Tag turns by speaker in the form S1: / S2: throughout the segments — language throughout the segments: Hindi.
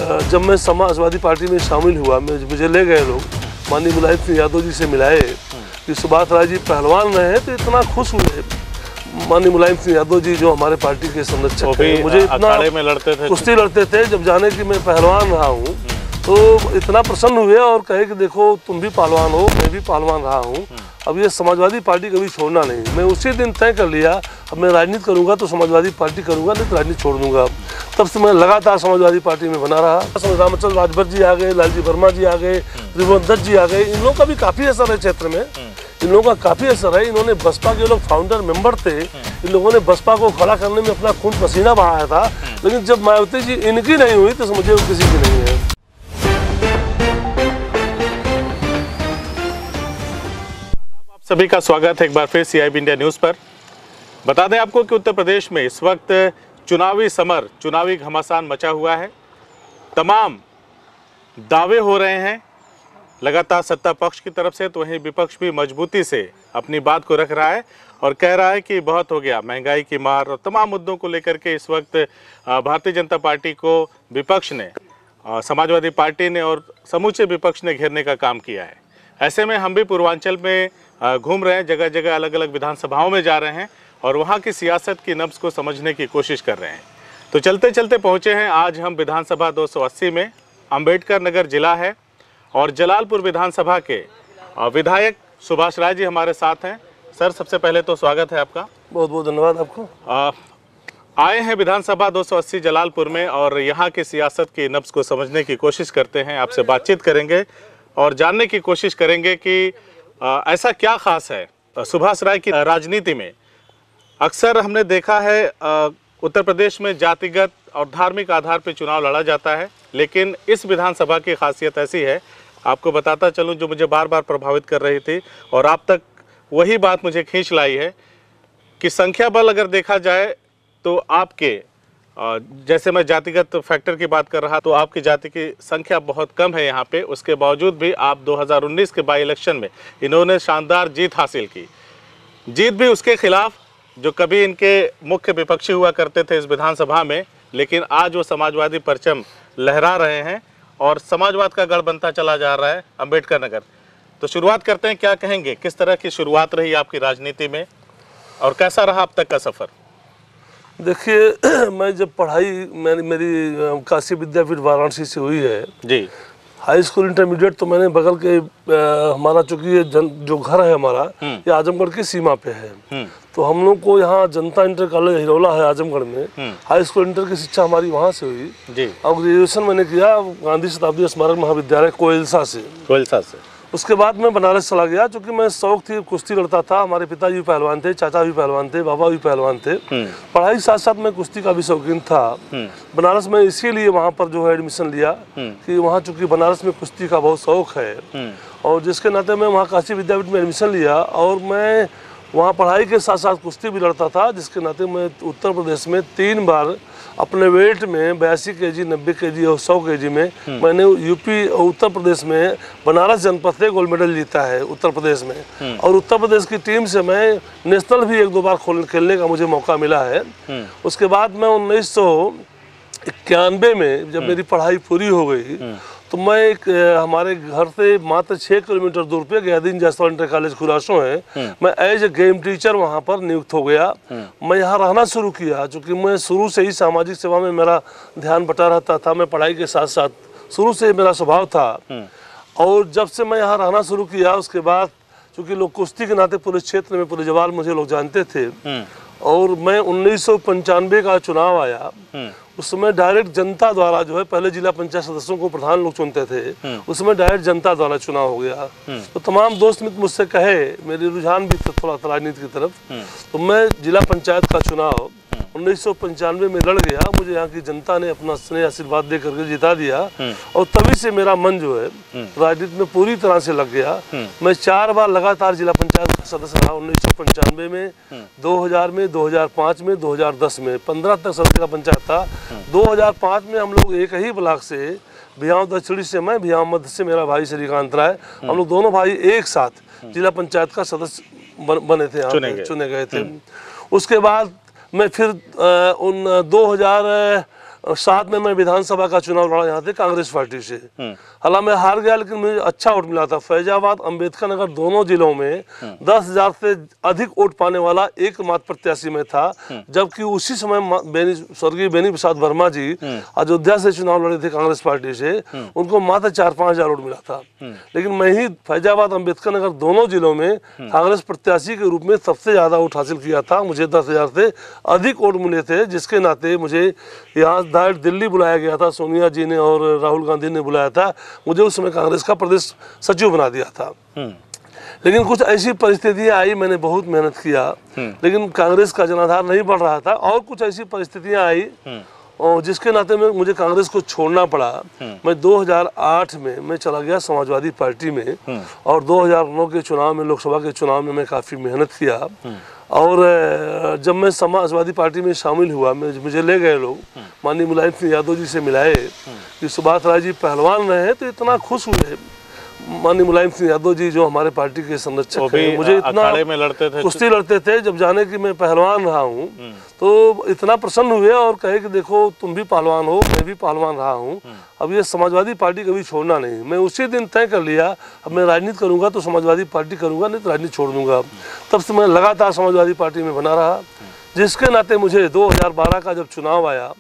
S1: जब मैं समाजवादी पार्टी में शामिल हुआ, मुझे ले गए लोग, माननीय मुलायम सिंह यादव जी से मिलाए कि सुभाष राय जी पहलवान रहे हैं, तो इतना खुश हुए। माननीय मुलायम सिंह यादव जी जो हमारे पार्टी के संरक्षक हैं, मुझे इतना
S2: में लड़ते थे,
S1: कुश्ती लड़ते थे, जब जाने कि मैं पहलवान रहा हूँ तो इतना प्रसन्न हुए और कहे कि देखो तुम भी पहलवान हो, मैं भी पहलवान रहा हूँ, अब ये समाजवादी पार्टी कभी छोड़ना नहीं। मैं उसी दिन तय कर लिया, अब मैं राजनीति करूँगा तो समाजवादी पार्टी करूँगा, नहीं तो राजनीति छोड़ दूँगा। तब से मैं लगातार समाजवादी पार्टी में बना रहा। रामचंद्र राजभर जी आ गए, लालजी वर्मा जी आ गए, त्रिभुवन दत्त जी आ गए, इन लोगों का भी काफ़ी असर है क्षेत्र में, इन लोगों का काफ़ी असर है। इन्होंने बसपा के लोग फाउंडर मेंबर थे, इन लोगों ने बसपा को खड़ा करने में अपना खून पसीना बहाया था, लेकिन जब मायावती जी इनकी नहीं हुई तो मुझे किसी की नहीं है।
S2: सभी का स्वागत है एक बार फिर CIB इंडिया न्यूज़ पर। बता दें आपको कि उत्तर प्रदेश में इस वक्त चुनावी समर, चुनावी घमासान मचा हुआ है। तमाम दावे हो रहे हैं लगातार सत्ता पक्ष की तरफ से, तो वहीं विपक्ष भी मजबूती से अपनी बात को रख रहा है और कह रहा है कि बहुत हो गया, महंगाई की मार और तमाम मुद्दों को लेकर के इस वक्त भारतीय जनता पार्टी को विपक्ष ने, समाजवादी पार्टी ने और समूचे विपक्ष ने घेरने का काम किया है। ऐसे में हम भी पूर्वांचल में घूम रहे हैं, जगह जगह अलग अलग विधानसभाओं में जा रहे हैं और वहाँ की सियासत की नब्ज़ को समझने की कोशिश कर रहे हैं। तो चलते चलते पहुँचे हैं आज हम विधानसभा 280 में। अम्बेडकर नगर जिला है और जलालपुर विधानसभा के विधायक सुभाष राय जी हमारे साथ हैं। सर, सबसे पहले तो स्वागत है आपका।
S1: बहुत बहुत धन्यवाद आपको।
S2: आए हैं विधानसभा 280 जलालपुर में और यहाँ की सियासत की नब्ज़ को समझने की कोशिश करते हैं। आपसे बातचीत करेंगे और जानने की कोशिश करेंगे कि ऐसा क्या खास है सुभाष राय की राजनीति में। अक्सर हमने देखा है उत्तर प्रदेश में जातिगत और धार्मिक आधार पर चुनाव लड़ा जाता है, लेकिन इस विधानसभा की खासियत ऐसी है, आपको बताता चलूं, जो मुझे बार बार प्रभावित कर रही थी और आप तक वही बात मुझे खींच लाई है कि संख्या बल अगर देखा जाए तो आपके, जैसे मैं जातिगत फैक्टर की बात कर रहा, तो आपकी जाति की संख्या बहुत कम है यहाँ पे। उसके बावजूद भी आप 2019 के बाई इलेक्शन में इन्होंने शानदार जीत हासिल की। जीत भी उसके खिलाफ जो कभी इनके मुख्य विपक्षी हुआ करते थे इस विधानसभा में, लेकिन आज वो समाजवादी परचम लहरा रहे हैं और समाजवाद का गढ़ बनता चला जा रहा है अम्बेडकर नगर। तो शुरुआत करते हैं, क्या कहेंगे, किस तरह की शुरुआत रही आपकी राजनीति में और कैसा रहा अब तक का सफ़र?
S1: देखिए, मैं जब पढ़ाई मेरी काशी विद्यापीठ वाराणसी से हुई है
S2: जी,
S1: हाई स्कूल इंटरमीडिएट, तो मैंने बगल के हमारा चूँकि जो घर है हमारा ये आजमगढ़ की सीमा पे है, तो हम लोग को यहाँ जनता इंटर कॉलेज हिरौला है आजमगढ़ में, हाई स्कूल इंटर की शिक्षा हमारी वहाँ से हुई जी। और ग्रेजुएशन मैंने किया गांधी शताब्दी स्मारक महाविद्यालय कोयलसा से। उसके बाद मैं बनारस चला गया, चूँकि मैं शौक थी, कुश्ती लड़ता था, हमारे पिताजी भी पहलवान थे, चाचा भी पहलवान थे, बाबा भी पहलवान थे। पढ़ाई के साथ साथ मैं कुश्ती का भी शौकीन था। बनारस में इसीलिए वहाँ पर जो है एडमिशन लिया कि वहाँ चूँकि बनारस में कुश्ती का बहुत शौक है और जिसके नाते मैं वहाँ काशी विद्यापीठ में एडमिशन लिया और मैं वहाँ पढ़ाई के साथ साथ कुश्ती भी लड़ता था, जिसके नाते मैं उत्तर प्रदेश में 3 बार अपने वेट में 82 kg, 90 kg और 100 kg में मैंने यूपी और उत्तर प्रदेश में बनारस जनपद से गोल्ड मेडल जीता है उत्तर प्रदेश में। और उत्तर प्रदेश की टीम से मैं नेशनल भी 1-2 बार खेलने का मुझे मौका मिला है। उसके बाद मैं 1991 में जब मेरी पढ़ाई पूरी हो गई तो मैं हमारे घर से मात्र 6 किलोमीटर दूर पे गयादीन जायसवाल इंटर कॉलेज खुलासों है, मैं एज ए गेम टीचर वहाँ पर नियुक्त हो गया। मैं यहाँ रहना शुरू किया, चूँकि मैं शुरू से ही सामाजिक सेवा में मेरा ध्यान बटा रहता था, मैं पढ़ाई के साथ साथ शुरू से मेरा स्वभाव था। और जब से मैं यहाँ रहना शुरू किया उसके बाद चूँकि लोग कुश्ती के नाते पूरे क्षेत्र में, पूरे जवाल मुझे लोग जानते थे और मैं 1995 का चुनाव आया, उस समय डायरेक्ट जनता द्वारा जो है, पहले जिला पंचायत सदस्यों को प्रधान लोग चुनते थे, उस समय डायरेक्ट जनता द्वारा चुनाव हो गया। तो तमाम दोस्त मित्र मुझसे कहे, मेरी रुझान भी थोड़ा राजनीति की तरफ, तो मैं जिला पंचायत का चुनाव 1995 में लड़ गया। मुझे यहाँ की जनता ने अपना स्नेह आशीर्वाद दे करके जिता दिया और तभी से मेरा मन जो है राजनीति में पूरी तरह से लग गया। मैं 4 बार लगातार जिला पंचायत का सदस्य रहा, 1995 में, 2000 में, 2005 में, 2010 में, 15 तक सदस्य का पंचायत था। 2005 में हम लोग एक ही ब्लॉक से, भियाव दक्षिणी से मैं, भियाव मध्य से मेरा भाई श्रीकांत राय, हम लोग दोनों भाई एक साथ जिला पंचायत का सदस्य बने थे, चुने गए थे। उसके बाद मैं फिर 2000 साथ में मैं विधानसभा का चुनाव लड़ा यहाँ से कांग्रेस पार्टी से। हालांकि मैं हार गया, लेकिन मुझे अच्छा वोट मिला था। फैजाबाद, अंबेडकर नगर दोनों जिलों में 10,000 से अधिक वोट पाने वाला एकमात्र प्रत्याशी में था, जबकि उसी समय स्वर्गीय बेनी प्रसाद वर्मा जी अयोध्या से चुनाव लड़े थे कांग्रेस पार्टी से, उनको मात्र 4-5 हजार वोट मिला था। लेकिन मैं ही फैजाबाद, अंबेडकर नगर दोनों जिलों में कांग्रेस प्रत्याशी के रूप में सबसे ज्यादा वोट हासिल किया था। मुझे 10,000 से अधिक वोट मिले थे, जिसके नाते मुझे यहाँ डायरेक्ट दिल्ली बुलाया गया था। सोनिया जी ने और राहुल गांधी ने बुलाया था। मुझे उस समय कांग्रेस का प्रदेश सचिव बना दिया था। लेकिन कुछ ऐसी परिस्थितियां आई, मैंने बहुत मेहनत किया, लेकिन कांग्रेस का जनाधार नहीं बढ़ रहा था। और कुछ ऐसी परिस्थितियां आई और जिसके नाते में मुझे कांग्रेस को छोड़ना पड़ा। मैं 2008 में मैं चला गया समाजवादी पार्टी में, और 2009 के चुनाव में, लोकसभा के चुनाव में मैं काफ़ी मेहनत किया। और जब मैं समाजवादी पार्टी में शामिल हुआ, मुझे ले गए लोग, माननीय मुलायम सिंह यादव जी से मिलाए कि सुभाष राय जी पहलवान रहे तो इतना खुश हुए। माननीय मुलायम सिंह यादव जी जो हमारे पार्टी के संरक्षक हैं, मुझे इतना
S2: में लड़ते थे,
S1: कुश्ती लड़ते थे, जब जाने कि मैं पहलवान रहा हूँ तो इतना प्रसन्न हुए और कहे कि देखो तुम भी पहलवान हो, मैं भी पहलवान रहा हूँ, अब ये समाजवादी पार्टी कभी छोड़ना नहीं। मैं उसी दिन तय कर लिया, अब मैं राजनीति करूँगा तो समाजवादी पार्टी करूँगा, नहीं तो राजनीति छोड़ दूंगा। तब से मैं लगातार समाजवादी पार्टी में बना रहा, जिसके नाते मुझे 2012 का जब चुनाव आया,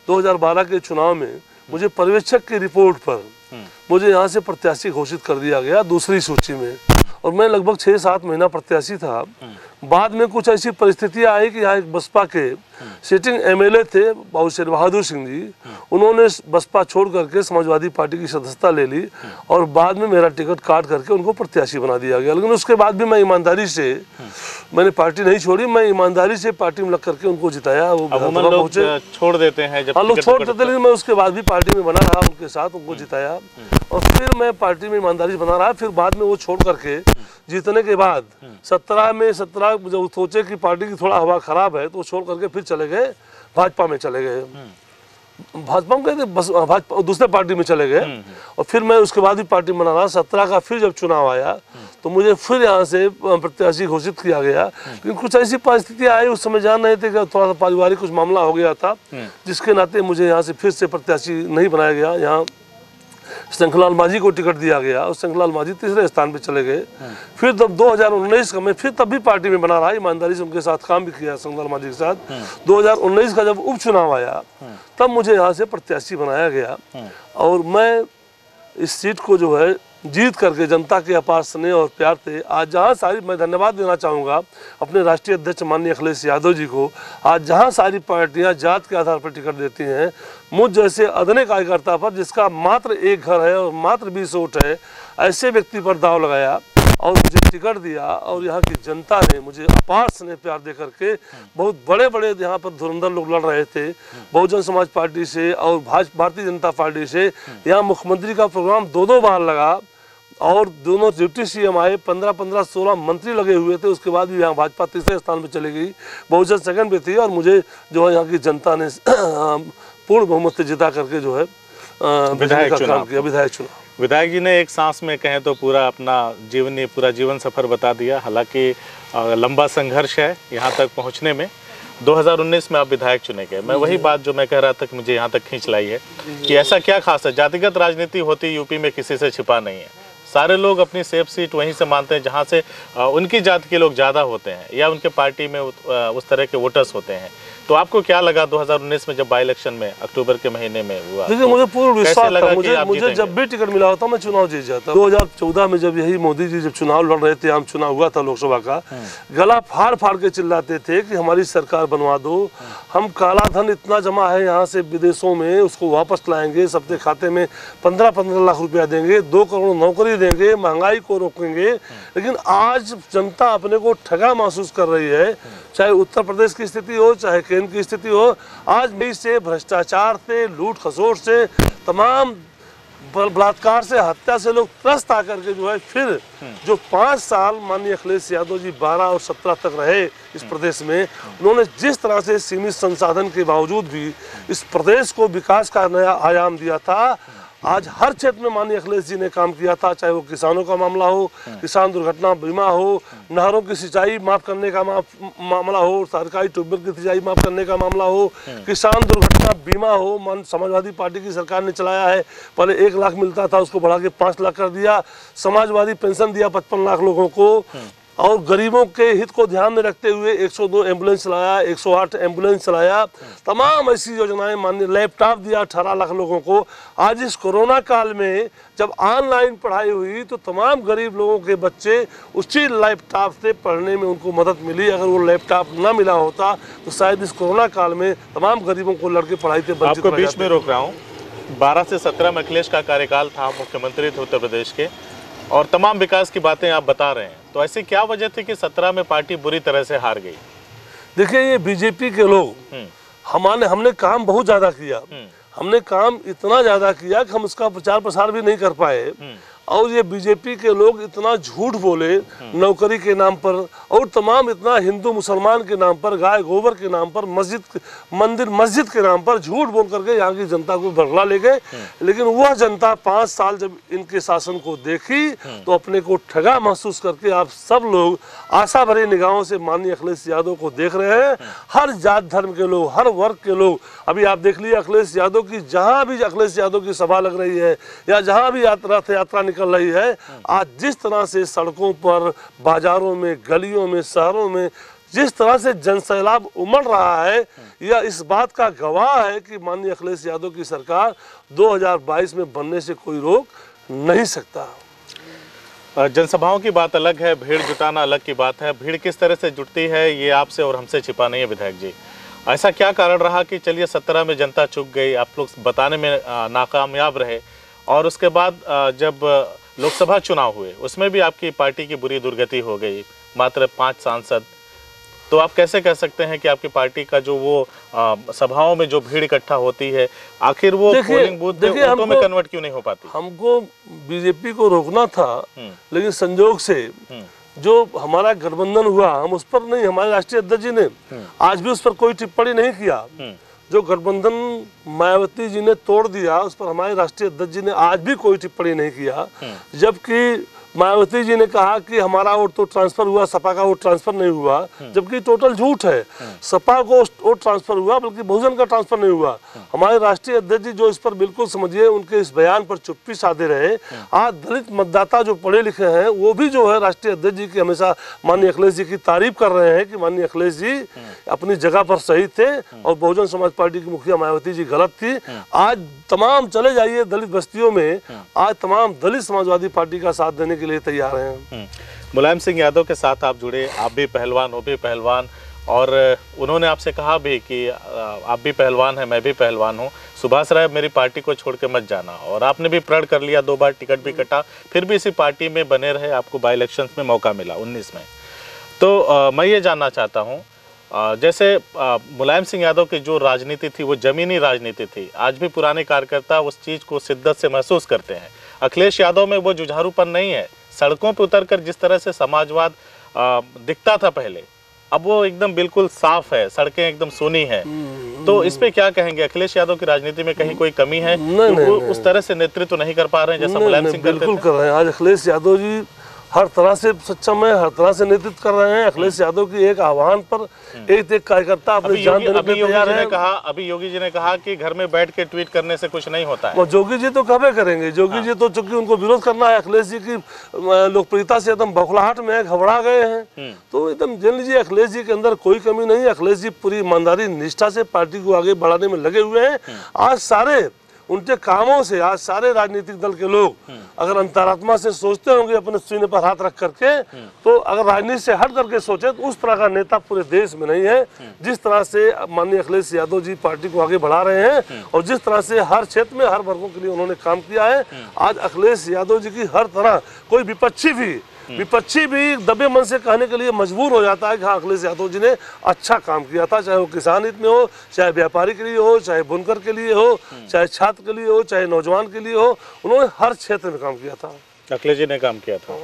S1: 2012 के चुनाव में मुझे पर्यवेक्षक की रिपोर्ट पर मुझे यहाँ से प्रत्याशी घोषित कर दिया गया दूसरी सूची में, और मैं लगभग 6-7 महीना प्रत्याशी था। बाद में कुछ ऐसी परिस्थितियां आई कि यहाँ एक बसपा के सिटिंग एमएलए थे बाबू शेर बहादुर सिंह जी, उन्होंने बसपा छोड़ करके समाजवादी पार्टी की सदस्यता ले ली, और बाद में मेरा टिकट काट करके उनको प्रत्याशी बना दिया गया। लेकिन उसके बाद भी मैं ईमानदारी से, मैंने पार्टी नहीं छोड़ी, मैं ईमानदारी से पार्टी में लग करके उनको जिताया। वो
S2: लोग छोड़ देते हैं,
S1: हाँ लोग छोड़ देते, लेकिन मैं उसके बाद भी पार्टी में बना रहा, उनके साथ उनको जिताया, और फिर मैं पार्टी में ईमानदारी से बना रहा। फिर बाद में वो छोड़ करके जीतने के बाद 17 जब सोचे कि पार्टी की थोड़ा हवा खराब है, तो छोड़ करके फिर चले गए भाजपा में, चले गए भाजपा में, कहते बस भाजपा दूसरे पार्टी में चले गए। और फिर मैं उसके बाद भी पार्टी बना रहा। 17 का फिर जब चुनाव आया तो मुझे फिर यहाँ से प्रत्याशी घोषित किया गया। लेकिन कुछ ऐसी परिस्थितियाँ आई, उस समय जान रहे थे कि थोड़ा सा पारिवारिक कुछ मामला हो गया था, जिसके नाते मुझे यहाँ से फिर से प्रत्याशी नहीं बनाया गया। यहाँ शंखलाल माझी को टिकट दिया गया और शंखलाल माझी तीसरे स्थान पे चले गए। फिर तब 2019 का मैं फिर तब भी पार्टी में बना रहा, ईमानदारी से उनके साथ काम भी किया शंखलाल माझी के साथ। 2019 का जब उपचुनाव आया तब मुझे यहाँ से प्रत्याशी बनाया गया, और मैं इस सीट को जो है जीत करके जनता के अपार स्नेह और प्यार से आज जहाँ सारी, मैं धन्यवाद देना चाहूँगा अपने राष्ट्रीय अध्यक्ष माननीय अखिलेश यादव जी को, आज जहाँ सारी पार्टियाँ जात के आधार पर टिकट देती हैं, मुझ जैसे अदने कार्यकर्ता पर जिसका मात्र एक घर है और मात्र 20 वोट है, ऐसे व्यक्ति पर दाव लगाया और मुझे टिकट दिया। और यहाँ की जनता ने मुझे अपार स्नेह प्यार दे करके, बहुत बड़े बड़े यहाँ पर धुरंधर लोग लड़ रहे थे, बहुजन समाज पार्टी से और भारतीय जनता पार्टी से। यहाँ मुख्यमंत्री का प्रोग्राम 2-2 बार लगा, और दोनों डिप्टी सीएम आए, 15-16 मंत्री लगे हुए थे। उसके बाद भी यहाँ भाजपा तीसरे स्थान पे चली गई, बहुजन सेकंड पे थी, और मुझे जो है यहाँ की जनता ने पूर्ण बहुमत से जिता करके जो है विधायक चुनाव किया, विधायक चुनाव।
S2: विधायक जी ने एक सांस में कहें तो पूरा अपना पूरा जीवन सफर बता दिया। हालांकि लंबा संघर्ष है यहाँ तक पहुँचने में। 2019 में आप विधायक चुने गए। मैं वही बात जो मैं कह रहा था कि मुझे यहाँ तक खींच लाई है कि ऐसा क्या खास है, जातिगत राजनीति होती यूपी में किसी से छिपा नहीं है। सारे लोग अपनी सेफ सीट वहीं से मानते हैं जहाँ से उनकी जाति के लोग ज़्यादा होते हैं या उनके पार्टी में उस तरह के वोटर्स होते हैं। तो आपको क्या लगा 2019 में जब बाई इलेक्शन में अक्टूबर के महीने में हुआ?
S1: देखिए, मुझे पूर्ण विश्वास था, मुझे जब भी टिकट मिला होता मैं चुनाव जीत जाता। 2014 में जब यही मोदी जी जब चुनाव लड़ रहे थे, आम चुनाव हुआ था लोकसभा का, गला फाड़ फाड़ के चिल्लाते थे कि हमारी सरकार बनवा दो, हम काला धन इतना जमा है यहाँ से विदेशों में, उसको वापस लाएंगे, सबके खाते में 15-15 लाख रुपया देंगे, 2 करोड़ नौकरी देंगे, महंगाई को रोकेंगे। लेकिन आज जनता अपने को ठगा महसूस कर रही है, चाहे उत्तर प्रदेश की स्थिति हो, चाहे केंद्र की स्थिति हो। आज भी से भ्रष्टाचार से, लूट खसोट से, तमाम बलात्कार से, हत्या से लोग त्रस्त आकर के जो है फिर जो 5 साल माननीय अखिलेश यादव जी 12 और 17 तक रहे इस प्रदेश में, उन्होंने जिस तरह से सीमित संसाधन के बावजूद भी इस प्रदेश को विकास का नया आयाम दिया था। आज हर क्षेत्र में माननीय अखिलेश जी ने काम किया था, चाहे वो किसानों का मामला हो, किसान दुर्घटना बीमा हो, नहरों की सिंचाई माफ करने का मामला हो, सरकारी ट्यूबवेल की सिंचाई माफ करने का मामला हो, किसान दुर्घटना बीमा हो। समाजवादी पार्टी की सरकार ने चलाया है, पहले 1 लाख मिलता था, उसको बढ़ा के 5 लाख कर दिया। समाजवादी पेंशन दिया 55 लाख लोगों को, और गरीबों के हित को ध्यान में रखते हुए 102 एम्बुलेंस चलाया, 108 एम्बुलेंस चलाया, तमाम ऐसी योजनाएं। माननीय लैपटॉप दिया 18 लाख लोगों को। आज इस कोरोना काल में जब ऑनलाइन पढ़ाई हुई तो तमाम गरीब लोगों के बच्चे उसी लैपटॉप से पढ़ने में उनको मदद मिली। अगर वो लैपटॉप ना मिला होता तो शायद इस कोरोना काल में तमाम गरीबों को लड़के पढ़ाई से वंचित
S2: आपको बीच में रोक रहा हूँ। 12 से 17 में अखिलेश का कार्यकाल था, मुख्यमंत्री थे उत्तर प्रदेश के, और तमाम विकास की बातें आप बता रहे हैं, तो ऐसी क्या वजह थी कि 17 में पार्टी बुरी तरह से हार गई?
S1: देखिए, ये बीजेपी के लोग हमने काम बहुत ज्यादा किया, हमने काम इतना ज्यादा किया कि हम उसका प्रचार प्रसार भी नहीं कर पाए। और ये बीजेपी के लोग इतना झूठ बोले नौकरी के नाम पर, और तमाम इतना हिंदू मुसलमान के नाम पर, गाय गोबर के नाम पर, मस्जिद के नाम पर झूठ बोल करके यहाँ की जनता को बरगला ले गए। लेकिन वह जनता 5 साल जब इनके शासन को देखी तो अपने को ठगा महसूस करके आप सब लोग आशा भरी निगाहों से माननीय अखिलेश यादव को देख रहे हैं। हर जात धर्म के लोग, हर वर्ग के लोग, अभी आप देख लीजिए अखिलेश यादव की, जहाँ भी अखिलेश यादव की सभा लग रही है या जहाँ भी यात्रा निकल रही है, आज जिस तरह से सड़कों पर, बाजारों में, गलियों में, शहरों में जिस तरह से जनसैलाब उमड़ रहा है, यह इस बात का गवाह है कि माननीय अखिलेश यादव की सरकार 2022 में बनने से कोई रोक नहीं सकता।
S2: जनसभाओं की बात अलग है, भीड़ जुटाना अलग की बात है। भीड़ किस तरह से जुटती है ये आपसे और हमसे छिपा नहीं है विधायक जी। ऐसा क्या कारण रहा कि चलिए 17 में जनता चुक गई, आप लोग बताने में नाकामयाब रहे, और उसके बाद जब लोकसभा चुनाव हुए उसमें भी आपकी पार्टी की बुरी दुर्गति हो गई, मात्र 5 सांसद। तो आप कैसे कह सकते हैं कि आपकी पार्टी का जो वो सभाओं में जो भीड़ इकट्ठा होती है, आखिर वो पोलिंग बूथ में वोटों में कन्वर्ट क्यों नहीं हो पाती?
S1: हमको बीजेपी को रोकना था, लेकिन संजोग से जो हमारा गठबंधन हुआ, हम उस पर नहीं, हमारे राष्ट्रीय अध्यक्ष जी ने आज भी उस पर कोई टिप्पणी नहीं किया। जो गठबंधन मायावती जी ने तोड़ दिया, उस पर हमारे राष्ट्रीय अध्यक्ष जी ने आज भी कोई टिप्पणी नहीं किया। जबकि मायावती जी ने कहा कि हमारा वोट तो ट्रांसफर हुआ, सपा का वोट ट्रांसफर नहीं हुआ, जबकि टोटल झूठ है। सपा को वोट ट्रांसफर हुआ, बल्कि बहुजन का ट्रांसफर नहीं हुआ। हमारे राष्ट्रीय अध्यक्ष जी जो इस पर बिल्कुल समझिए उनके इस बयान पर चुप्पी साधे रहे। आज दलित मतदाता जो पढ़े लिखे हैं वो भी जो है राष्ट्रीय अध्यक्ष जी की हमेशा माननीय अखिलेश जी की तारीफ कर रहे हैं कि माननीय अखिलेश जी अपनी जगह पर सही थे और बहुजन समाज पार्टी की मुखिया मायावती जी गलत थी। आज तमाम चले जाइए दलित बस्तियों में, आज तमाम दलित समाजवादी पार्टी का साथ देने के लिए तैयार हैं।
S2: मुलायम सिंह यादव के साथ आप जुड़े, आप भी पहलवान, वो भी पहलवान, और उन्होंने आपसे कहा भी कि आप भी पहलवान हैं, मैं भी पहलवान हूं, सुभाष राय मेरी पार्टी को छोड़ के मत जाना, और आपने भी प्रण कर लिया, 2 बार टिकट भी कटा, फिर भी इसी पार्टी में बने रहे, आपको बाई इलेक्शंस में मौका मिला 19 में। तो मैं ये जानना चाहता हूँ, जैसे मुलायम सिंह यादव की जो राजनीति थी वो जमीनी राजनीति थी, आज भी पुराने कार्यकर्ता उस चीज़ को शिद्दत से महसूस करते हैं। अखिलेश यादव में वो जुझारूपन नहीं है, सड़कों पर उतरकर जिस तरह से समाजवाद दिखता था पहले, अब वो एकदम बिल्कुल साफ है, सड़कें एकदम सोनी है। तो इस पे क्या कहेंगे? अखिलेश यादव की राजनीति में कहीं कोई कमी है? वो उस तरह से नेतृत्व नहीं कर पा रहे हैं जैसा मुलायम सिंह
S1: बिल्कुल कर रहे हैं। आज अखिलेश यादव जी हर तरह से सक्षम है, हर तरह से नेतृत्व कर रहे हैं। अखिलेश यादव की एक आह्वान पर एक कार्यकर्ता अपनी जान देने पे तैयार है।
S2: अभी योगी जी ने कहा कि घर में बैठ के ट्वीट करने से कुछ नहीं होता है।
S1: योगी जी तो कभी करेंगे, योगी जी तो चूंकि उनको विरोध करना है, अखिलेश जी की लोकप्रियता से एकदम बौखलाहट में घबरा गए हैं। तो एकदम जान लीजिए अखिलेश जी के अंदर कोई कमी नहीं है। अखिलेश जी पूरी ईमानदारी निष्ठा से पार्टी को आगे बढ़ाने में लगे हुए हैं। आज सारे उनके कामों से आज सारे राजनीतिक दल के लोग अगर अंतरात्मा से सोचते होंगे अपने सीने पर हाथ रख करके, तो अगर राजनीति से हट करके सोचे तो उस तरह का नेता पूरे देश में नहीं है। जिस तरह से माननीय अखिलेश यादव जी पार्टी को आगे बढ़ा रहे हैं और जिस तरह से हर क्षेत्र में हर वर्गों के लिए उन्होंने काम किया है, आज अखिलेश यादव जी की हर तरह कोई विपक्षी भी दबे मन से कहने के लिए मजबूर हो जाता है कि हाँ अखिलेश यादव जी ने अच्छा काम किया था, चाहे वो किसान हित में हो, चाहे व्यापारी के लिए हो, चाहे बुनकर के लिए हो, चाहे छात्र के लिए हो, चाहे नौजवान के लिए हो, उन्होंने हर क्षेत्र में काम किया था।
S2: अखिलेश जी ने काम किया था।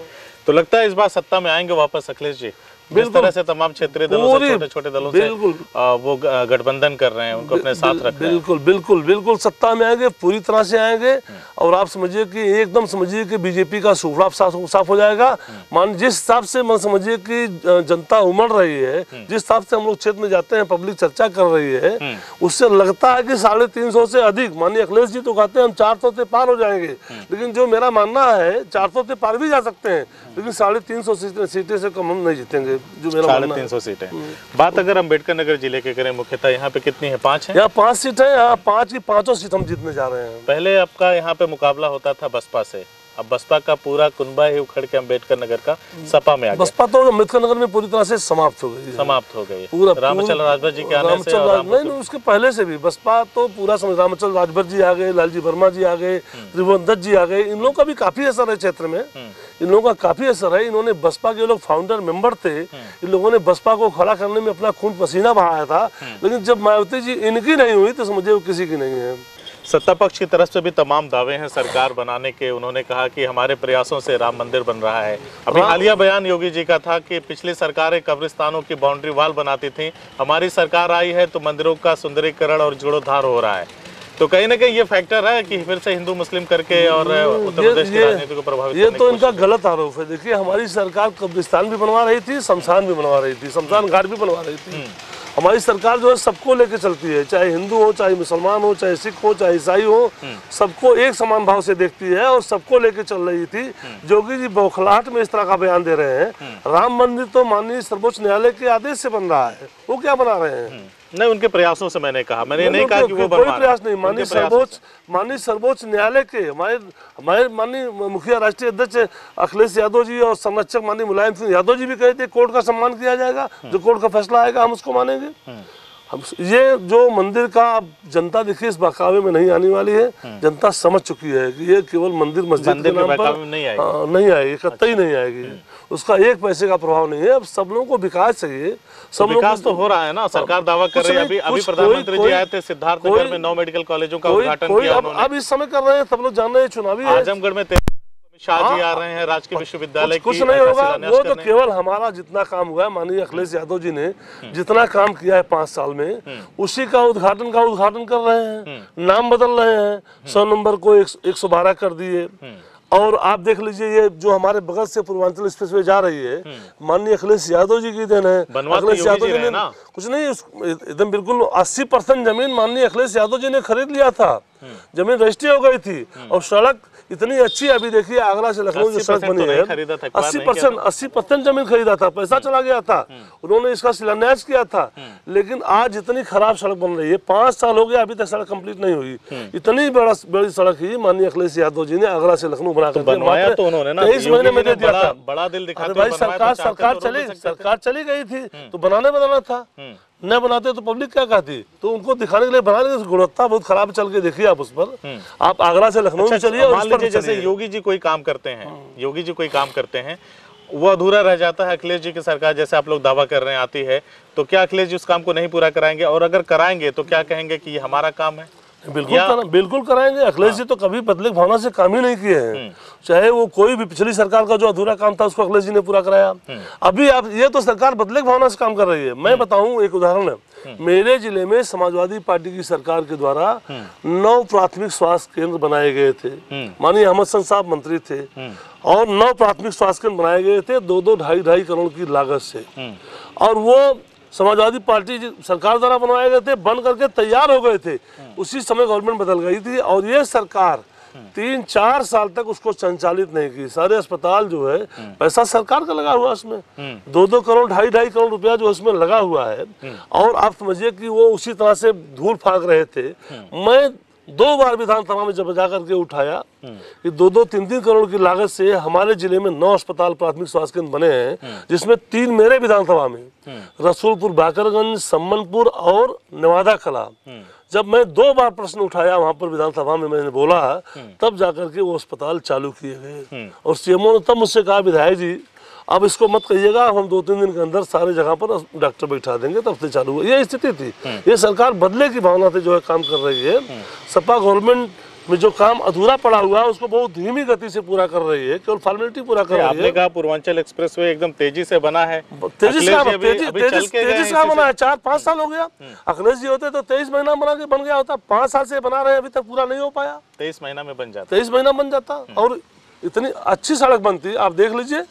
S2: तो लगता है इस बार सत्ता में आएंगे वापस अखिलेश जी? जिस तरह से तमाम क्षेत्रीय दलों से, छोटे छोटे दलों से वो गठबंधन कर रहे हैं, उनको अपने साथ रख रहे हैं।
S1: बिल्कुल बिल्कुल बिल्कुल सत्ता में आएंगे, पूरी तरह से आएंगे। और आप समझिए कि एकदम समझिए कि बीजेपी का सूफड़ा साफ हो जाएगा। मान जिस हिसाब से मैं समझिए कि जनता उमड़ रही है, जिस हिसाब से हम लोग क्षेत्र में जाते हैं, पब्लिक चर्चा कर रही है, उससे लगता है कि 350 से अधिक, माननीय अखिलेश जी तो कहते हैं हम 400 से पार हो जाएंगे, लेकिन जो मेरा मानना है 400 से पार भी जा सकते हैं, लेकिन 350 सीटें से कम हम नहीं जीतेंगे, जो मेरा
S2: 350 सीटें। बात अगर अम्बेडकर नगर जिले के करें, मुख्यतः यहाँ पे कितनी है? 5 है।
S1: यहाँ 5 सीट है, यहाँ 5 की 5 सीट हम जीतने जा रहे हैं।
S2: पहले आपका यहाँ पे मुकाबला होता था बसपा से, अब बसपा का पूरा कुनबा ही उखड़ के अम्बेडकर नगर का सपा में आ गया।
S1: बसपा तो अम्बेडकर नगर में पूरी तरह से समाप्त हो गई है।
S2: पूरा रामचंद्र राजभर जी के आने से
S1: नहीं, उसके पहले से भी बसपा तो पूरा रामचंद्र राजभर जी आ गए, लालजी वर्मा जी आ गए, त्रिभुवन दत्त जी आ गए। इन लोगों का भी काफी असर है क्षेत्र में, इन लोगों का काफी असर है। इन्होंने बसपा के लोग फाउंडर मेंबर थे, इन लोगों ने बसपा को खड़ा करने में अपना खून पसीना बहाया था, लेकिन जब मायावती जी इनकी नहीं हुई तो समझे वो किसी की नहीं है।
S2: सत्ता पक्ष की तरफ से भी तमाम दावे हैं सरकार बनाने के। उन्होंने कहा कि हमारे प्रयासों से राम मंदिर बन रहा है। अभी हालिया बयान योगी जी का था कि पिछली सरकारें कब्रिस्तानों की बाउंड्री वॉल बनाती थी, हमारी सरकार आई है तो मंदिरों का सुंदरीकरण और जीर्णोद्धार हो रहा है। तो कहीं ना कहीं ये फैक्टर है कि फिर से हिंदू मुस्लिम करके और उत्तर प्रदेश की राजनीति को प्रभावित
S1: ये तो इनका गलत आरोप है। देखिए, हमारी सरकार कब्रिस्तान भी बनवा रही थी, शमशान भी बनवा रही थी, शमशान घाट भी बनवा रही थी। हमारी सरकार जो है सबको लेके चलती है, चाहे हिंदू हो, चाहे मुसलमान हो, चाहे सिख हो, चाहे ईसाई हो, सबको एक समान भाव से देखती है और सबको लेके चल रही थी। योगी जी बौखलाहट में इस तरह का बयान दे रहे हैं। राम मंदिर तो माननीय सर्वोच्च न्यायालय के आदेश से बन रहा है, वो क्या बना रहे हैं?
S2: नहीं, उनके प्रयासों से मैंने कहा, मैंने नहीं कहा कि वो
S1: कोई प्रयास नहीं। माननीय सर्वोच्च न्यायालय के हमारे माननीय मुखिया राष्ट्रीय अध्यक्ष अखिलेश यादव जी और संरक्षक माननीय मुलायम सिंह यादव जी भी कहे थे कोर्ट का सम्मान किया जाएगा, जो कोर्ट का फैसला आएगा हम उसको मानेंगे। हम ये जो मंदिर का जनता देखिए इस बहकावे में नहीं आने वाली है। जनता समझ चुकी है कि ये केवल मंदिर मस्जिद के नाम पर नहीं आएगी, कतई नहीं आएगी। उसका 1 पैसे का प्रभाव नहीं है। अब सब लोगों को विकास चाहिए, सब
S2: विकास तो हो रहा है ना, सरकार दावा कर रही है। अभी प्रधानमंत्री जी आए थे सिद्धार्थनगर में 9 मेडिकल कॉलेजों का उद्घाटन किया उन्होंने।
S1: अब इस समय कर रहे हैं, सब लोग जान रहे हैं, चुनावी
S2: आजमगढ़ में शाह जी आ रहे हैं, राजकीय विश्वविद्यालय
S1: कुछ नहीं होगा। वो तो केवल हमारा जितना काम हुआ है, माननीय अखिलेश यादव जी ने जितना काम किया है 5 साल में, उसी का उद्घाटन कर रहे हैं। नाम बदल रहे हैं, 100 नंबर को 112 कर दिए। और आप देख लीजिए, ये जो हमारे बगल से पूर्वांचल एक्सप्रेसवे जा रही है, माननीय अखिलेश यादव जी की देन है। अखिलेश यादव जी ने कुछ नहीं, एकदम बिल्कुल 80% जमीन माननीय अखिलेश यादव जी ने खरीद लिया था। जमीन रजिस्ट्री हो गई थी और सड़क इतनी अच्छी, अभी देखिए आगरा से लखनऊ जो सड़क बनी है, 80% जमीन खरीदा था, पैसा चला गया था, उन्होंने इसका शिलान्यास किया था। लेकिन आज इतनी खराब सड़क बन रही है, 5 साल हो गया, अभी तक सड़क कंप्लीट नहीं हुई। इतनी बड़ी सड़क ही माननीय अखिलेश यादव जी ने आगरा से लखनऊ बना कर 23 महीने में दे दिया था।
S2: बड़ा दिल दिखाते
S1: भाई, सरकार चली गई थी तो बनाना था, न बनाते तो पब्लिक क्या कहती? तो उनको दिखाने के लिए बनाने की गुणवत्ता बहुत खराब चल के देखिए आप उस पर। आप आगरा से लखनऊ चलिए,
S2: मान लीजिए जैसे योगी जी कोई काम करते हैं, वो अधूरा रह जाता है। अखिलेश जी की सरकार जैसे आप लोग दावा कर रहे हैं आती है, तो क्या अखिलेश जी उस काम को नहीं पूरा कराएंगे? और अगर कराएंगे तो क्या कहेंगे कि ये हमारा काम है?
S1: बिल्कुल कराएंगे। अखिलेश जी तो कभी बदले भावना से काम ही नहीं किए हैं, चाहे वो कोई भी पिछली सरकार का जो अधूरा काम था उसको अखिलेश जी ने पूरा कराया। अभी आप ये तो सरकार बदले भावना से काम कर रही है। मैं बताऊं एक उदाहरण है, मेरे जिले में समाजवादी पार्टी की सरकार के द्वारा 9 प्राथमिक स्वास्थ्य केंद्र बनाए गए थे। माननीय अहमद हसन साहब मंत्री थे और 9 प्राथमिक स्वास्थ्य केंद्र बनाए गए थे 2-2, 2.5 करोड़ की लागत से। और वो समाजवादी पार्टी सरकार द्वारा बनवाए गए थे, बन करके तैयार हो गए थे। उसी समय गवर्नमेंट बदल गई थी और ये सरकार 3-4 साल तक उसको संचालित नहीं की। सारे अस्पताल जो है, पैसा सरकार का लगा हुआ उसमें, 2-2 करोड़ 2.5 करोड़ रुपया जो उसमें लगा हुआ है। और आप समझिए कि वो उसी तरह से धूल फाक रहे थे। मैं 2 बार विधानसभा में जब जाकर के उठाया कि 2-2, 3-3 करोड़ की लागत से हमारे जिले में 9 अस्पताल प्राथमिक स्वास्थ्य केंद्र बने हैं, जिसमें 3 मेरे विधानसभा में, रसूलपुर, बाकरगंज, सम्मनपुर और नवादा कला। जब मैं 2 बार प्रश्न उठाया वहां पर विधानसभा में, मैंने बोला, तब जाकर के वो अस्पताल चालू किए गए। और सीएमओ ने तब मुझसे कहा, विधायक जी अब इसको मत कहिएगा, हम 2-3 दिन के अंदर सारे जगह पर डॉक्टर बैठा देंगे, तब से चालू हुआ। ये स्थिति थी। ये सरकार बदले की भावना से जो है काम कर रही है। सपा गवर्नमेंट में जो काम अधूरा पड़ा हुआ है उसको बहुत धीमी गति से पूरा कर रही है, केवल फॉर्मेलिटी पूरा कर रही है।
S2: आपने कहा पूर्वांचल एक्सप्रेसवे एकदम तेजी से बना है।
S1: तेजी से बना है, 4-5 साल हो गया। अखिलेश जी होते तो 23 महीना बन गया होता, 5 साल से बना रहे, अभी तक पूरा नहीं हो पाया।
S2: 23 महीना में बन जाता,
S1: 23 महीना बन जाता। और इतनी अच्छी सड़क बनती, आप देख लीजिए,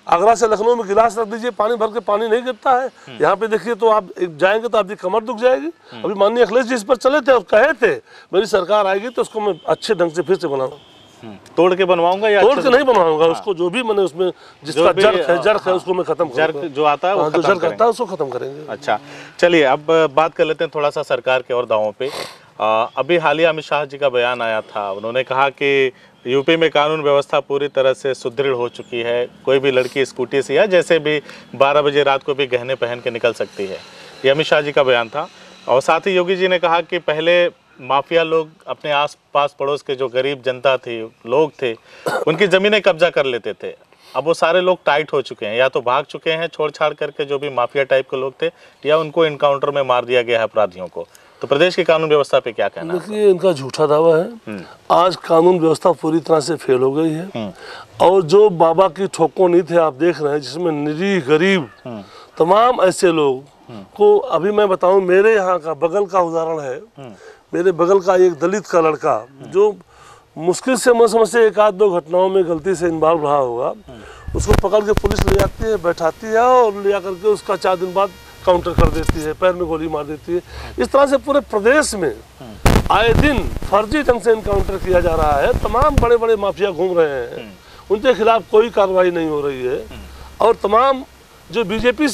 S1: आगरा से लखनऊ में गिलास रख दीजिए, पानी भर के पानी नहीं गिरता है। यहाँ पे देखिए तो आप जाएंगे तो आपकी कमर दुख जाएगी। अभी माननीय अखिलेश जी इस पर चले थे और कहे थे मेरी सरकार आएगी तो उसको मैं अच्छे ढंग से फिर से बनाऊंगा।
S2: तोड़ के बनवाऊंगा या
S1: तोड़ के नहीं बनवाऊंगा, उसको जो भी मैंने उसमें जिसका जड़ है उसको मैं खत्म करूंगा,
S2: जो आता है वो
S1: जड़ करता है उसको खत्म करेंगे।
S2: अच्छा, चलिए अब बात कर लेते हैं थोड़ा सा सरकार के और दावों पे। अभी हालिया अमित शाह जी का बयान आया था, उन्होंने कहा कि यूपी में कानून व्यवस्था पूरी तरह से सुदृढ़ हो चुकी है, कोई भी लड़की स्कूटी से या जैसे भी 12 बजे रात को भी गहने पहन के निकल सकती है। ये अमित शाह जी का बयान था। और साथ ही योगी जी ने कहा कि पहले माफिया लोग अपने आस पास पड़ोस के जो गरीब जनता थी, लोग थे, उनकी ज़मीनें कब्जा कर लेते थे। अब वो सारे लोग टाइट हो चुके हैं, या तो भाग चुके हैं छोड़ छाड़ करके जो भी माफिया टाइप के लोग थे, या उनको इनकाउंटर में मार दिया गया है अपराधियों को। तो प्रदेश की कानून व्यवस्था पे क्या कहना है?
S1: देखिए, इनका झूठा दावा है। आज कानून व्यवस्था पूरी तरह से फेल हो गई है। और जो बाबा की ठोकोनी थे आप देख रहे हैं, जिसमें निरीह गरीब तमाम ऐसे लोग को, अभी मैं बताऊं, मेरे यहाँ का बगल का उदाहरण है। मेरे बगल का एक दलित का लड़का जो मुश्किल से मैं समझ से 1-2 घटनाओं में गलती से इन्वॉल्व रहा होगा, उसको पकड़ के पुलिस ले जाती है, बैठाती है और ले जाकर के उसका 4 दिन बाद काउंटर कर देती है, पैर में गोली मार देती है। इस तरह से पूरे प्रदेश में आए दिन फर्जी ढंग से इनकाउंटर किया जा रहा है। तमाम बड़े बड़े माफिया घूम रहे हैं, उनके खिलाफ कोई कार्रवाई नहीं हो रही है। और तमाम जो बीजेपी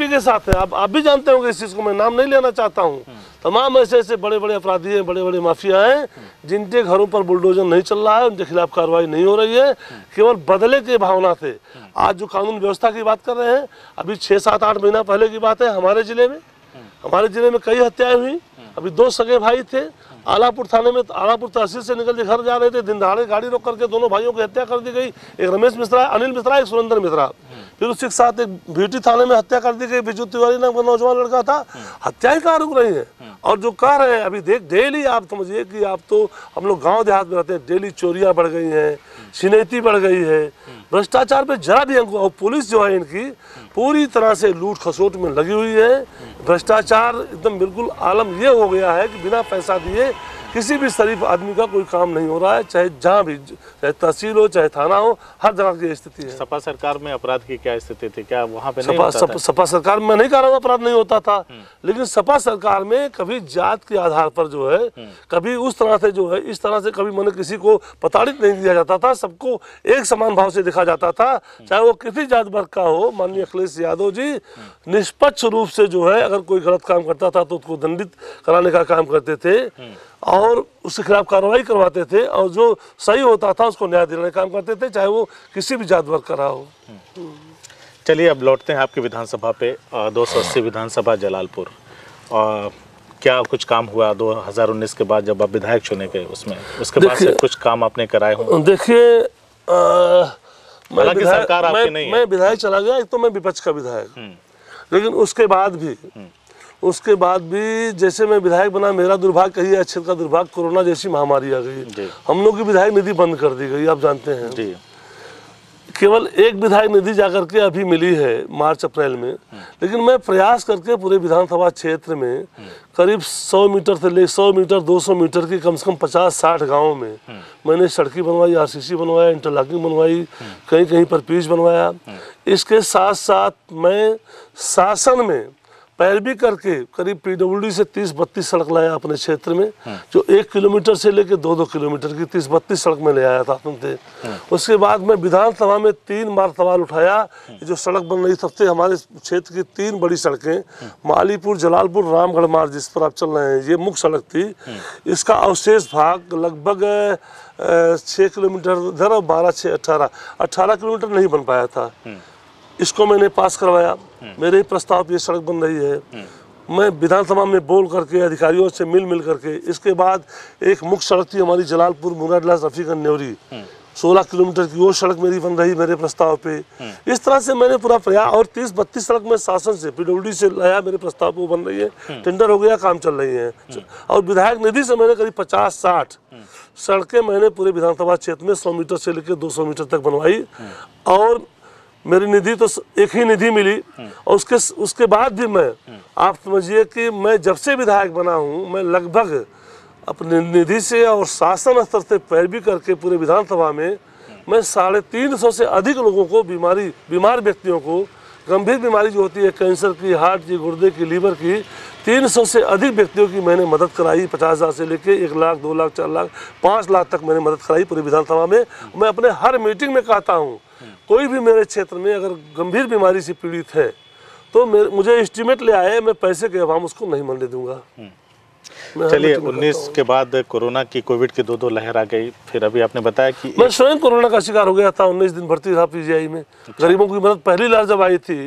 S1: के साथ है, आप भी जानते होंगे इस चीज़ को, मैं नाम नहीं लेना चाहता हूँ, तमाम ऐसे बड़े बड़े अपराधी हैं, बड़े बड़े माफिया हैं, जिनके घरों पर बुलडोजर नहीं चल रहा है, उनके खिलाफ कार्रवाई नहीं हो रही है, केवल बदले की भावना से। आज जो कानून व्यवस्था की बात कर रहे हैं, अभी 6-7-8 महीना पहले की बात है, हमारे जिले में कई हत्याएं हुई। अभी 2 सगे भाई थे, आलापुर थाने में, आलापुर तहसील से निकल के घर जा रहे थे, दिन दहाड़े गाड़ी रोक करके दोनों भाइयों की हत्या कर दी गई। एक रमेश मिश्रा, अनिल मिश्रा, एक सुरेंद्र मिश्रा। फिर उसी के साथ एक भीटी थाने में हत्या कर दी गई, बिजू तिवारी नाम का नौजवान लड़का था। हत्याएं कहाँ रुक रही हैं? और जो कह रहे हैं, अभी डेली आप समझिए कि आप तो, हम लोग गाँव देहात में रहते हैं, डेली चोरियाँ बढ़ गई हैं, छिनैती बढ़ गई है, भ्रष्टाचार पे जरा भी अंकुश। और पुलिस जो है इनकी पूरी तरह से लूट खसोट में लगी हुई है। भ्रष्टाचार एकदम बिल्कुल आलम ये हो गया है कि बिना पैसा दिए किसी भी शरीफ आदमी का कोई काम नहीं हो रहा है, चाहे जहाँ भी, चाहे तहसील हो चाहे थाना हो, हर जगह की स्थिति है।
S2: सपा सरकार में अपराध की क्या स्थिति थी? क्या वहाँ पे नहीं होता था?
S1: सपा सरकार में नहीं कह रहा हूँ अपराध नहीं होता था, लेकिन सपा सरकार में कभी जात के आधार पर जो है, कभी उस तरह से जो है, इस तरह से कभी मैंने किसी को प्रताड़ित नहीं किया जाता था, सबको एक समान भाव से देखा जाता था, चाहे वो किसी जात वर्ग का हो। माननीय अखिलेश यादव जी निष्पक्ष रूप से जो है, अगर कोई गलत काम करता था तो उसको दंडित कराने का काम करते थे और उसके खिलाफ कार्रवाई करवाते थे, और जो सही होता था उसको न्याय दिलाने का काम करते थे, चाहे वो किसी भी जात वर्ग का रहा हो।
S2: चलिए अब लौटते हैं आपकी विधानसभा पे, 280 विधानसभा जलालपुर। क्या कुछ काम हुआ 2019 के बाद जब आप विधायक चुने गए, उसमें उसके बाद से कुछ काम आपने कराए हों?
S1: देखिए,
S2: सरकार आपकी नहीं है।
S1: मैं विधायक चला गया, एक तो मैं विपक्ष का विधायक, लेकिन उसके बाद भी जैसे मैं विधायक बना, मेरा दुर्भाग्य कहिए, अच्छे का दुर्भाग्य, कोरोना जैसी महामारी आ गई, हम लोग की विधायक निधि बंद कर दी गई, आप जानते हैं जी। केवल एक विधायक निधि जाकर के अभी मिली है मार्च-अप्रैल में, लेकिन मैं प्रयास करके पूरे विधानसभा क्षेत्र में करीब 100 मीटर से ले 100 मीटर 200 मीटर की कम से कम 50-60 गाँव में मैंने सड़कें बनवाई, RCC बनवाया, इंटरलॉकिंग बनवाई, कहीं कहीं पर पिच बनवाया। इसके साथ साथ मैं शासन में पैरवी करके करीब PWD से 30-32 सड़क लाया अपने क्षेत्र में, जो 1 किलोमीटर से लेकर 2-2 किलोमीटर की 30-32 सड़क में ले आया था अपने। उसके बाद मैं विधानसभा में 3 बार सवाल उठाया, जो सड़क बन रही सबसे हमारे क्षेत्र की 3 बड़ी सड़कें, मालीपुर, जलालपुर, रामगढ़ मार्ग, जिस पर आप चल रहे हैं, ये मुख्य सड़क थी। इसका अवशेष भाग लगभग 6 किलोमीटर इधर और 18 किलोमीटर नहीं बन पाया था। इसको मैंने पास करवाया, मेरे ही प्रस्ताव पे ये सड़क बन रही है। मैं विधानसभा में बोल करके, अधिकारियों से मिल करके, इसके बाद एक मुख्य सड़क थी हमारी जलालपुर मुरादाबाद रफीगंज न्योरी, 16 किलोमीटर की वो सड़क मेरी बन रही मेरे प्रस्ताव पे। इस तरह से मैंने पूरा प्रयास, और 30-32 सड़क में शासन से PWD से लाया, मेरे प्रस्ताव पे वो बन रही है, टेंडर हो गया, काम चल रही है। और विधायक निधि से मैंने करीब 50-60 सड़कें मैंने पूरे विधानसभा क्षेत्र में 100 मीटर से लेकर 200 मीटर तक बनवाई। और मेरी निधि तो एक ही निधि मिली, और उसके बाद भी मैं, आप समझिए कि मैं जब से विधायक बना हूँ, मैं लगभग अपने निधि से और शासन स्तर से पैरवी करके पूरे विधानसभा में मैं 350 से अधिक लोगों को, बीमार व्यक्तियों को, गंभीर बीमारी जो होती है कैंसर की, हार्ट की, गुर्दे की, लीवर की, 300 से अधिक व्यक्तियों की मैंने मदद कराई। 50,000 से लेके 1 लाख, 2 लाख, 4 लाख, 5 लाख तक मैंने मदद कराई पूरी विधानसभा में। मैं अपने हर मीटिंग में कहता हूँ, कोई भी मेरे क्षेत्र में अगर गंभीर बीमारी से पीड़ित है तो मुझे एस्टीमेट ले आए, मैं पैसे के अभाव उसको नहीं मरने दूंगा।
S2: चलिए, 19 के बाद कोरोना की, कोविड की 2 लहर आ गई, फिर अभी आपने बताया कि
S1: मैं स्वयं कोरोना का शिकार हो गया था। 19 दिन भर्ती था PGI में। गरीबों की मदद पहली लहर जब आई थी,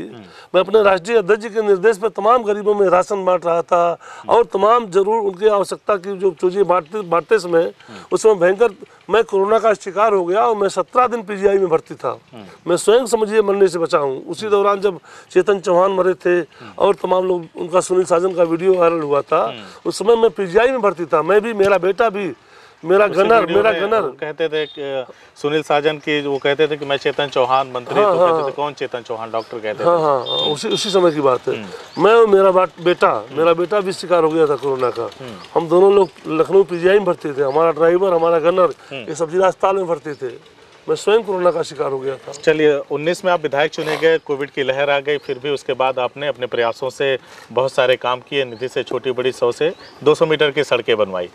S1: मैं अपने राष्ट्रीय अध्यक्ष जी के निर्देश पर तमाम गरीबों में राशन बांट रहा था, और तमाम जरूर उनकी आवश्यकता की जो चीजें बांटते समय उसमें भयंकर मैं कोरोना का शिकार हो गया, और मैं 17 दिन PGI में भर्ती था। मैं स्वयं समझिए मरने से बचा हूँ। उसी दौरान जब चेतन चौहान मरे थे और तमाम लोग, उनका सुनील साजन का वीडियो वायरल हुआ था, उस समय मैं PGI में भर्ती था। मैं भी, मेरा बेटा भी, मेरा गनर
S2: कहते थे कि सुनील साजन की, वो कहते थे कि मैं चेतन चौहान मंत्री, तो कहते थे कौन चेतन चौहान, डॉक्टर कहते थे।
S1: हाँ, उसी समय की बात है। मैं और मेरा बेटा भी शिकार हो गया था कोरोना का। हम दोनों लोग लखनऊ PGI में भर्ती थे। हमारा ड्राइवर, हमारा गनर ये सब जिला अस्पताल में भर्ती थे। मैं स्वयं कोरोना का शिकार हो गया था।
S2: चलिए, 19 में आप विधायक चुने गए, कोविड की लहर आ गई, फिर भी उसके बाद आपने अपने प्रयासों से बहुत सारे काम किए, निधि से छोटी बड़ी 100 से 200 मीटर की सड़कें बनवाई।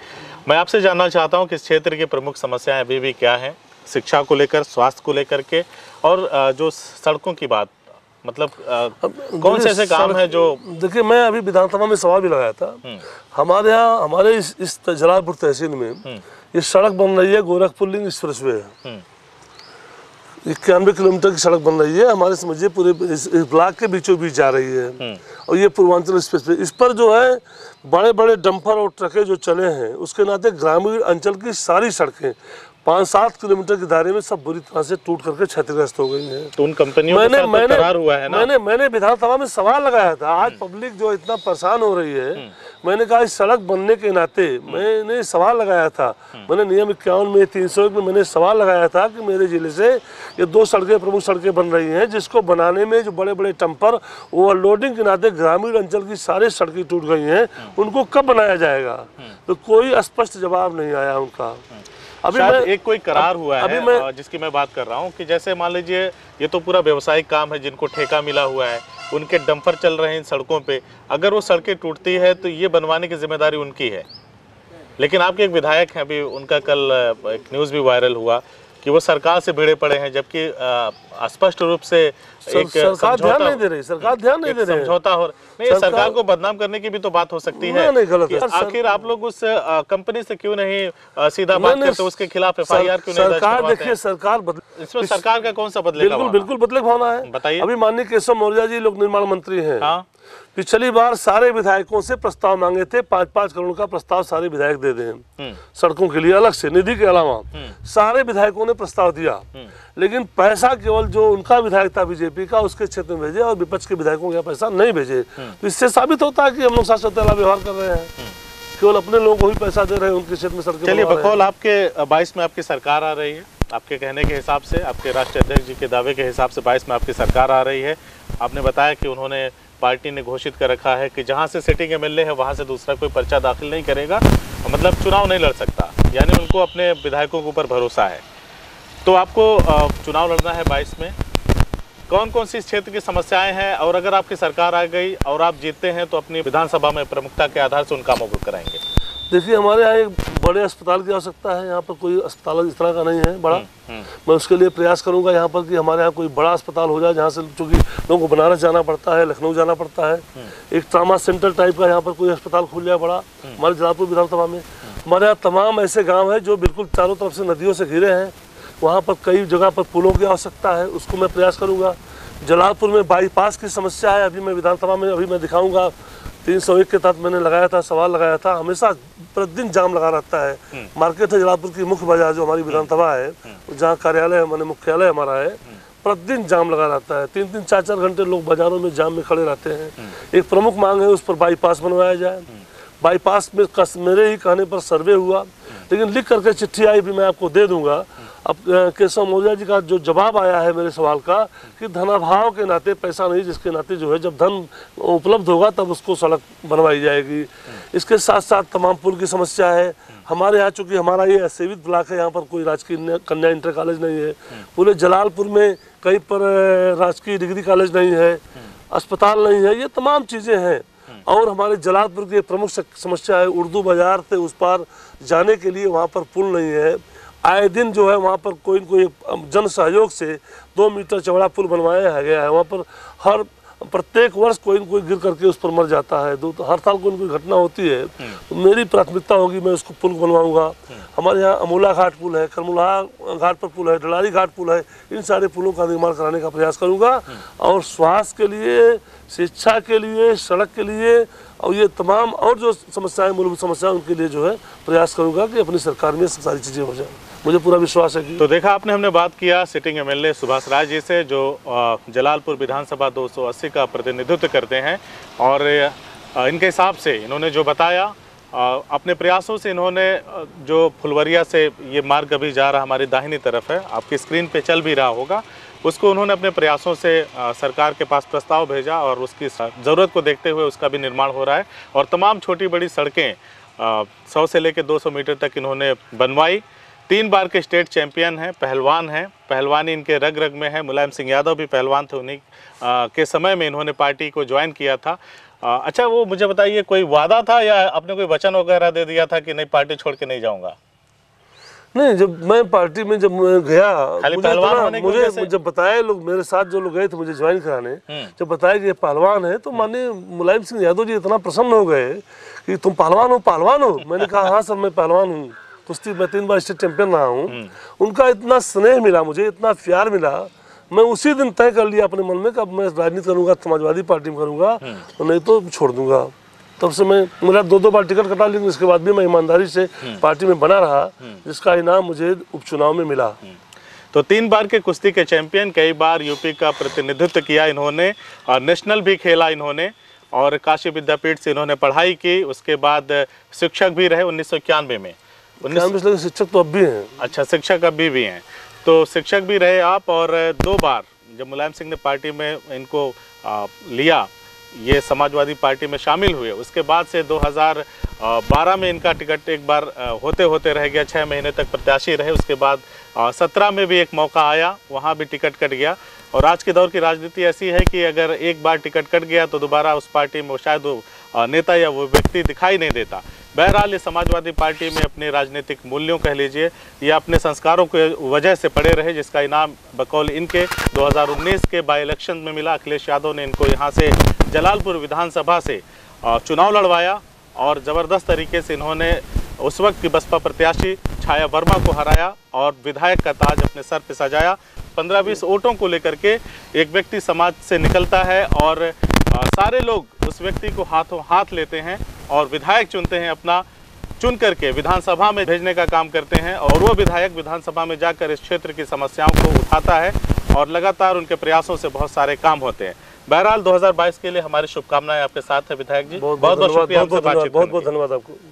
S2: मैं आपसे जानना चाहता हूं कि इस क्षेत्र की प्रमुख समस्याएं अभी भी क्या हैं, शिक्षा को लेकर, स्वास्थ्य को लेकर के, और जो सड़कों की बात, मतलब कौन से ऐसे काम है जो,
S1: देखिए, मैं अभी विधानसभा में सवाल भी लगाया था। हमारे यहाँ, हमारे इस जलालपुर तहसील में ये सड़क बन रही है, गोरखपुर लिंक एक्सप्रेसवे है। 91 किलोमीटर की सड़क बन रही है, हमारे समझिए पूरे इस ब्लॉक के बीचों बीच जा रही है। और ये पूर्वांचल एक्सप्रेस, इस पर जो है बड़े बड़े डंपर और ट्रकें जो चले हैं, उसके नाते ग्रामीण अंचल की सारी सड़कें 5-7 किलोमीटर के दायरे में सब बुरी तरह से टूट करके क्षतिग्रस्त हो गई हैं।
S2: तो उन कंपनियों के साथ करार हुआ है ना?
S1: मैंने विधानसभा में सवाल लगाया था। आज पब्लिक जो इतना परेशान हो रही है, मैंने कहा इस सड़क बनने के नाते मैंने सवाल लगाया था। मैंने नियम 51 में, 301 में मैंने सवाल लगाया था कि मेरे जिले से ये 2 सड़कें, प्रमुख सड़कें बन रही हैं, जिसको बनाने में जो बड़े बड़े टम्पर ओवरलोडिंग के नाते ग्रामीण अंचल की सारी सड़कें टूट गई हैं, उनको कब बनाया जाएगा? तो कोई स्पष्ट जवाब नहीं आया उनका।
S2: अभी एक कोई करार हुआ है जिसकी मैं बात कर रहा हूँ कि जैसे मान लीजिए ये तो पूरा व्यवसायिक काम है, जिनको ठेका मिला हुआ है, उनके डंपर चल रहे हैं इन सड़कों पे, अगर वो सड़कें टूटती है तो ये बनवाने की जिम्मेदारी उनकी है। लेकिन आपके एक विधायक हैं, अभी उनका कल एक न्यूज़ भी वायरल हुआ कि वो सरकार से भिड़े पड़े हैं, जबकि स्पष्ट रूप से एक
S1: सरकार ध्यान नहीं दे रही,
S2: समझौता हो नहीं। सरकार को बदनाम करने की भी तो बात हो सकती है।
S1: नहीं, गलत है।
S2: आखिर आप लोग उस कंपनी से क्यों नहीं सीधा बात करते, उसके खिलाफ FIR क्यों नहीं दर्ज करवाते?
S1: देखिए, सरकार
S2: इसमें सरकार का कौन सा बदलेगा?
S1: बिल्कुल बदले भावना है।
S2: बताइए।
S1: अभी माननीय केशव मौर्य जी लोक निर्माण मंत्री हैं। पिछली बार सारे विधायकों से प्रस्ताव मांगे थे, 5-5 करोड़ का प्रस्ताव सारे विधायक दे दें सड़कों के लिए, अलग से निधि के अलावा। सारे विधायकों ने प्रस्ताव दिया, लेकिन पैसा केवल जो उनका विधायक था बीजेपी का, उसके क्षेत्र में भेजे, और विपक्ष के विधायकों का पैसा नहीं भेजे। तो इससे साबित होता है कि हम लोग शासक व्यवहार कर रहे हैं, केवल अपने लोगों को ही पैसा दे रहे हैं, उनके क्षेत्र में सड़कें।
S2: चलिए, बकौल आपके 22 में आपकी सरकार आ रही है, आपके कहने के हिसाब से, आपके राष्ट्रीय अध्यक्ष जी के दावे के हिसाब से 22 में आपकी सरकार आ रही है। आपने बताया कि उन्होंने, पार्टी ने घोषित कर रखा है कि जहां से सिटिंग MLA है वहां से दूसरा कोई पर्चा दाखिल नहीं करेगा, मतलब चुनाव नहीं लड़ सकता, यानी उनको अपने विधायकों के ऊपर भरोसा है। तो आपको चुनाव लड़ना है 22 में। कौन कौन सी इस क्षेत्र की समस्याएं हैं, और अगर आपकी सरकार आ गई और आप जीतते हैं तो अपनी विधानसभा में प्रमुखता के आधार से उन कामों को कराएंगे?
S1: देखिए, हमारे यहाँ एक बड़े अस्पताल की आवश्यकता है। यहाँ पर कोई अस्पताल इस तरह का नहीं है बड़ा। मैं उसके लिए प्रयास करूंगा यहाँ पर कि हमारे यहाँ कोई बड़ा अस्पताल हो जाए, जहाँ से, चूँकि लोगों को बनारस जाना पड़ता है, लखनऊ जाना पड़ता है, एक ट्रामा सेंटर टाइप का यहाँ पर कोई अस्पताल खुल जाए बड़ा हमारे जलालपुर विधानसभा में। हमारे यहाँ तमाम ऐसे गाँव हैं जो बिल्कुल चारों तरफ से नदियों से घिरे हैं, वहाँ पर कई जगह पर पुलों की आवश्यकता है, उसको मैं प्रयास करूँगा। जलालपुर में बाईपास की समस्या है, अभी मैं विधानसभा में अभी मैं दिखाऊँगा 301 के तहत मैंने लगाया था, सवाल लगाया था। हमेशा प्रतिदिन जाम लगा रहता है। मार्केट है जलालपुर की मुख्य बाजार जो हमारी विधानसभा है, जहाँ कार्यालय माने मुख्यालय हमारा है, प्रतिदिन जाम लगा रहता है। 3-3, 4-4 घंटे लोग बाजारों में जाम में खड़े रहते हैं। एक प्रमुख मांग है उस पर बाईपास बनवाया जाए। बाईपास में मेरे ही कहने पर सर्वे हुआ, लेकिन लिख करके चिट्ठी आई भी, मैं आपको दे दूंगा। अब केशव मौर्य जी का जो जवाब आया है मेरे सवाल का कि धनाभाव के नाते, पैसा नहीं जिसके नाते जो है, जब धन उपलब्ध होगा तब उसको सड़क बनवाई जाएगी। इसके साथ साथ तमाम पुल की समस्या है। हमारे यहाँ चूँकि हमारा ये सेवित ब्लॉक है, यहाँ पर कोई राजकीय कन्या इंटर कॉलेज नहीं है। पूरे जलालपुर में कहीं पर राजकीय डिग्री कॉलेज नहीं है, अस्पताल नहीं है, ये तमाम चीज़ें हैं। और हमारे जलालपुर की प्रमुख समस्या है उर्दू बाजार से उस पार जाने के लिए वहाँ पर पुल नहीं है। आए दिन जो है वहाँ पर कोई न कोई जन सहयोग से 2 मीटर चौड़ा पुल बनवाया गया है। वहाँ पर हर प्रत्येक वर्ष कोई न कोई गिर करके उस पर मर जाता है। हर साल कोई न कोई घटना होती है। तो मेरी प्राथमिकता होगी, मैं उसको पुल बनवाऊंगा। हमारे यहाँ अमोला घाट पुल है, करमुला घाट पर पुल है, डलारी घाट पुल है, इन सारे पुलों का निर्माण कराने का प्रयास करूँगा। और स्वास्थ्य के लिए, शिक्षा के लिए, सड़क के लिए और ये तमाम और जो समस्याएं, मूलभूत समस्याएं, उनके लिए जो है प्रयास करूँगा कि अपनी सरकार में सब सारी चीज़ें हो जाए। मुझे पूरा विश्वास है कि
S2: तो देखा आपने, हमने बात किया सिटिंग एमएलए सुभाष राय जी से, जो जलालपुर विधानसभा 280 का प्रतिनिधित्व करते हैं। और इनके हिसाब से इन्होंने जो बताया, अपने प्रयासों से इन्होंने जो फुलवरिया से ये मार्ग अभी जा रहा हमारी दाहिनी तरफ है, आपकी स्क्रीन पे चल भी रहा होगा, उसको उन्होंने अपने प्रयासों से सरकार के पास प्रस्ताव भेजा और उसकी ज़रूरत को देखते हुए उसका भी निर्माण हो रहा है। और तमाम छोटी बड़ी सड़कें 100 से लेकर 200 मीटर तक इन्होंने बनवाई। 3 बार के स्टेट चैंपियन हैं, पहलवान हैं, पहलवानी इनके रग रग में है। मुलायम सिंह यादव भी पहलवान थे, उन्हीं के समय में इन्होंने पार्टी को ज्वाइन किया था। अच्छा, वो मुझे बताइए, कोई वादा था या आपने कोई वचन वगैरह दे दिया था कि नहीं पार्टी छोड़ के नहीं जाऊंगा?
S1: नहीं, जब मैं पार्टी में जब गया, मुझे जब बताया लोग, मेरे साथ जो लोग गए थे मुझे ज्वाइन कराने, जब बताया कि ये पहलवान है, तो माननीय मुलायम सिंह यादव जी इतना प्रसन्न हो गए कि तुम पहलवान हो? पहलवान हो? मैंने कहा हाँ सर, मैं पहलवान हूँ, कुश्ती में 3 बार स्टेट चैंपियन रहा हूँ। उनका इतना स्नेह मिला मुझे, इतना प्यार मिला, मैं उसी दिन तय कर लिया अपने मन में कि अब मैं राजनीति करूँगा, समाजवादी पार्टी में करूँगा, तो नहीं तो छोड़ दूंगा। तब से मैं, मेरा 2 बार टिकट कटा, लेकिन इसके बाद भी मैं ईमानदारी से पार्टी में बना रहा, जिसका इनाम मुझे उपचुनाव में मिला।
S2: तो 3 बार के कुश्ती के चैंपियन, कई बार यूपी का प्रतिनिधित्व किया इन्होंने, और नेशनल भी खेला इन्होंने, और काशी विद्यापीठ से इन्होंने पढ़ाई की। उसके बाद शिक्षक भी रहे 1991 में।
S1: 1991 शिक्षक तो अब भी हैं।
S2: अच्छा, शिक्षक अभी भी हैं, तो शिक्षक भी रहे आप। और 2 बार जब मुलायम सिंह ने पार्टी में इनको लिया, ये समाजवादी पार्टी में शामिल हुए, उसके बाद से 2012 में इनका टिकट एक बार होते होते रह गया, 6 महीने तक प्रत्याशी रहे। उसके बाद 17 में भी एक मौका आया, वहाँ भी टिकट कट गया। और आज के दौर की राजनीति ऐसी है कि अगर एक बार टिकट कट गया तो दोबारा उस पार्टी में शायद वो नेता या वो व्यक्ति दिखाई नहीं देता। बहरहाल ये समाजवादी पार्टी में अपने राजनीतिक मूल्यों कह लीजिए या अपने संस्कारों के वजह से पड़े रहे, जिसका इनाम बकौल इनके 2019 के बाई इलेक्शन में मिला। अखिलेश यादव ने इनको यहाँ से जलालपुर विधानसभा से चुनाव लड़वाया और ज़बरदस्त तरीके से इन्होंने उस वक्त की बसपा प्रत्याशी छाया वर्मा को हराया और विधायक का ताज अपने सर पर सजाया। 15-20 वोटों को लेकर के एक व्यक्ति समाज से निकलता है और सारे लोग उस व्यक्ति को हाथों हाथ लेते हैं और विधायक चुनते हैं, अपना चुन करके विधानसभा में भेजने का काम करते हैं। और वो विधायक विधानसभा में जाकर इस क्षेत्र की समस्याओं को उठाता है और लगातार उनके प्रयासों से बहुत सारे काम होते हैं। बहरहाल 2022 के लिए हमारी शुभकामनाएं आपके साथ है विधायक जी। बहुत बहुत शुक्रिया,
S1: बहुत बहुत धन्यवाद आपको।